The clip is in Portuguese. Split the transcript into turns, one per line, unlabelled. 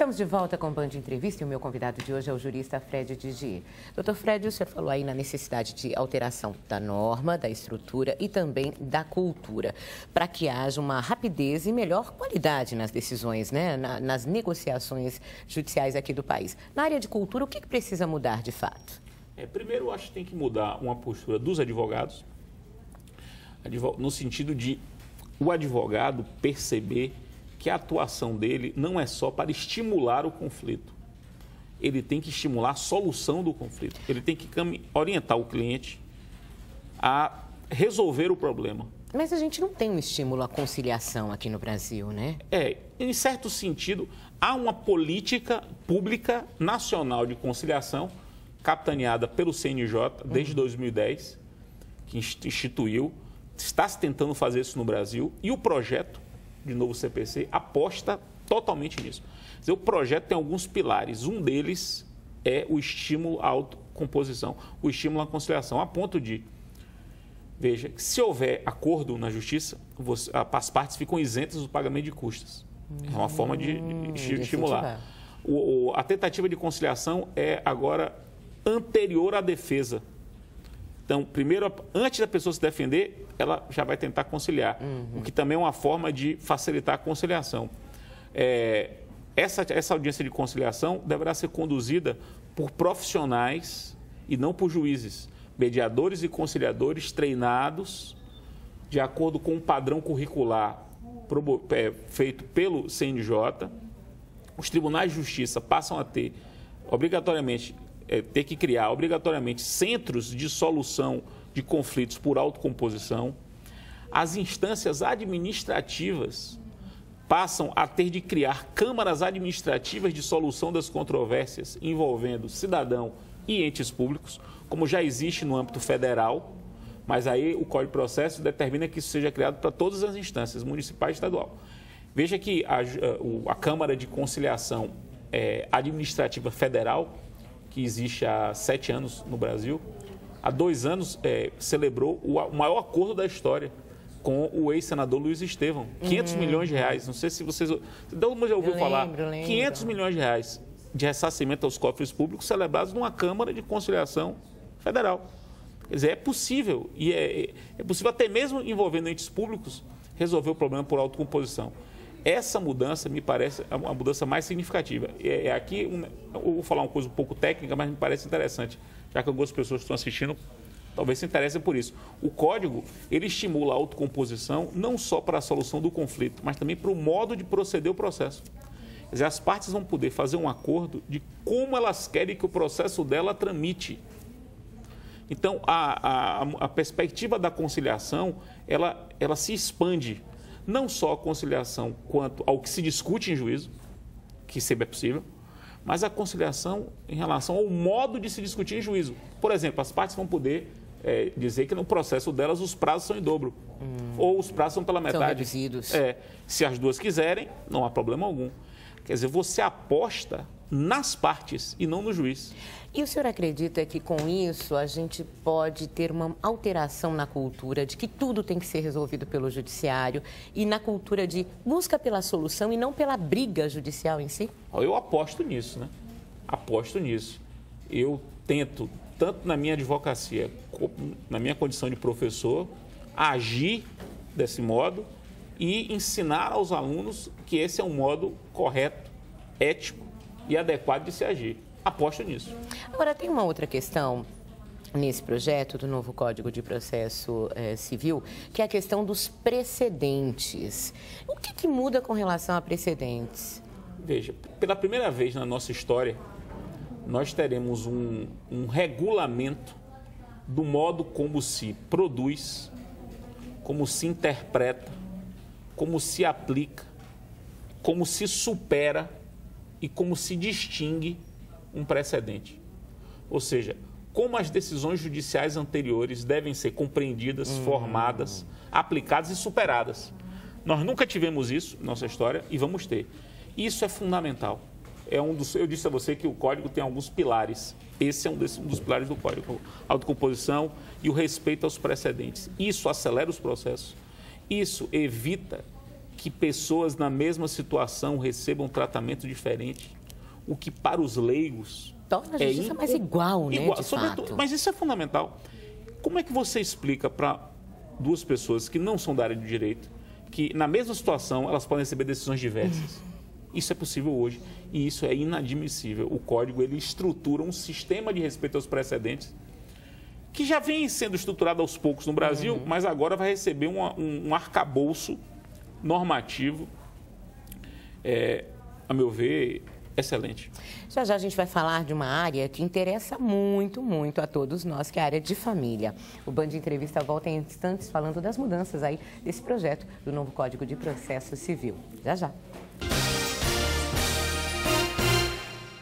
Estamos de volta com o Band Entrevista e o meu convidado de hoje é o jurista Fred Didier. Doutor Fred, o senhor falou aí na necessidade de alteração da norma, da estrutura e também da cultura, para que haja uma rapidez e melhor qualidade nas decisões, né? Nas negociações judiciais aqui do país. Na área de cultura, o que precisa mudar de fato?
Primeiro, eu acho que tem que mudar uma postura dos advogados, no sentido de o advogado perceber que a atuação dele não é só para estimular o conflito. Ele tem que estimular a solução do conflito. Ele tem que orientar o cliente a resolver o problema.
Mas a gente não tem um estímulo à conciliação aqui no Brasil, né?
Em certo sentido, há uma política pública nacional de conciliação, capitaneada pelo CNJ desde 2010, que instituiu, está se tentando fazer isso no Brasil, e o projeto de novo CPC aposta totalmente nisso. Quer dizer, o projeto tem alguns pilares, um deles é o estímulo à autocomposição, o estímulo à conciliação, a ponto de, veja, se houver acordo na justiça, as partes ficam isentas do pagamento de custas. É uma forma de estimular. A tentativa de conciliação é agora anterior à defesa. Então, primeiro, antes da pessoa se defender, ela já vai tentar conciliar, o que também é uma forma de facilitar a conciliação. Essa audiência de conciliação deverá ser conduzida por profissionais e não por juízes, mediadores e conciliadores treinados de acordo com um padrão curricular feito pelo CNJ. Os tribunais de justiça passam a ter, obrigatoriamente, ter que criar obrigatoriamente centros de solução de conflitos por autocomposição. As instâncias administrativas passam a ter de criar câmaras administrativas de solução das controvérsias envolvendo cidadão e entes públicos, como já existe no âmbito federal, mas aí o Código de Processo determina que isso seja criado para todas as instâncias, municipal e estadual. Veja que a Câmara de Conciliação Administrativa Federal, que existe há 7 anos no Brasil, há 2 anos celebrou o maior acordo da história com o ex-senador Luiz Estevão. 500 milhões de reais. Não sei se vocês... Todo mundo já ouviu falar.
Lembro.
500 milhões de reais de ressarcimento aos cofres públicos celebrados numa Câmara de Conciliação Federal. Quer dizer, é possível. E é possível até mesmo envolvendo entes públicos resolver o problema por autocomposição. Essa mudança me parece a mudança mais significativa. Aqui, eu vou falar uma coisa um pouco técnica, mas me parece interessante, já que algumas pessoas que estão assistindo talvez se interessem por isso. O Código, ele estimula a autocomposição não só para a solução do conflito, mas também para o modo de proceder o processo. Quer dizer, as partes vão poder fazer um acordo de como elas querem que o processo dela tramite. Então, a perspectiva da conciliação, ela se expande. Não só a conciliação quanto ao que se discute em juízo, que sempre é possível, mas a conciliação em relação ao modo de se discutir em juízo. Por exemplo, as partes vão poder dizer que no processo delas os prazos são em dobro, ou os prazos são pela metade.
São reduzidos.
Se as duas quiserem, não há problema algum. Quer dizer, você aposta nas partes e não no juiz.
E o senhor acredita que com isso a gente pode ter uma alteração na cultura de que tudo tem que ser resolvido pelo judiciário e na cultura de busca pela solução e não pela briga judicial em si?
Eu aposto nisso, né? Aposto nisso. Eu tento, tanto na minha advocacia como na minha condição de professor, agir desse modo e ensinar aos alunos que esse é um modo correto, ético e adequado de se agir. Aposto nisso.
Agora, tem uma outra questão nesse projeto do novo Código de Processo Civil, que é a questão dos precedentes. O que muda com relação a precedentes?
Veja, pela primeira vez na nossa história, nós teremos um regulamento do modo como se produz, como se interpreta, como se aplica, como se supera e como se distingue um precedente. Ou seja, como as decisões judiciais anteriores devem ser compreendidas, formadas, aplicadas e superadas. Nós nunca tivemos isso na nossa história e vamos ter. Isso é fundamental. Eu disse a você que o Código tem alguns pilares. Esse é um dos pilares do Código. A autocomposição e o respeito aos precedentes. Isso acelera os processos. Isso evita que pessoas na mesma situação recebam tratamento diferente, o que para os leigos
torna a justiça mais igual, né, de fato.
Mas isso é fundamental. Como é que você explica para duas pessoas que não são da área de direito, que na mesma situação elas podem receber decisões diversas? Isso é possível hoje e isso é inadmissível. O Código ele estrutura um sistema de respeito aos precedentes que já vem sendo estruturado aos poucos no Brasil, mas agora vai receber um arcabouço normativo, a meu ver, excelente.
Já já a gente vai falar de uma área que interessa muito, muito a todos nós, que é a área de família. O Band Entrevista volta em instantes falando das mudanças aí desse projeto do novo Código de Processo Civil. Já já.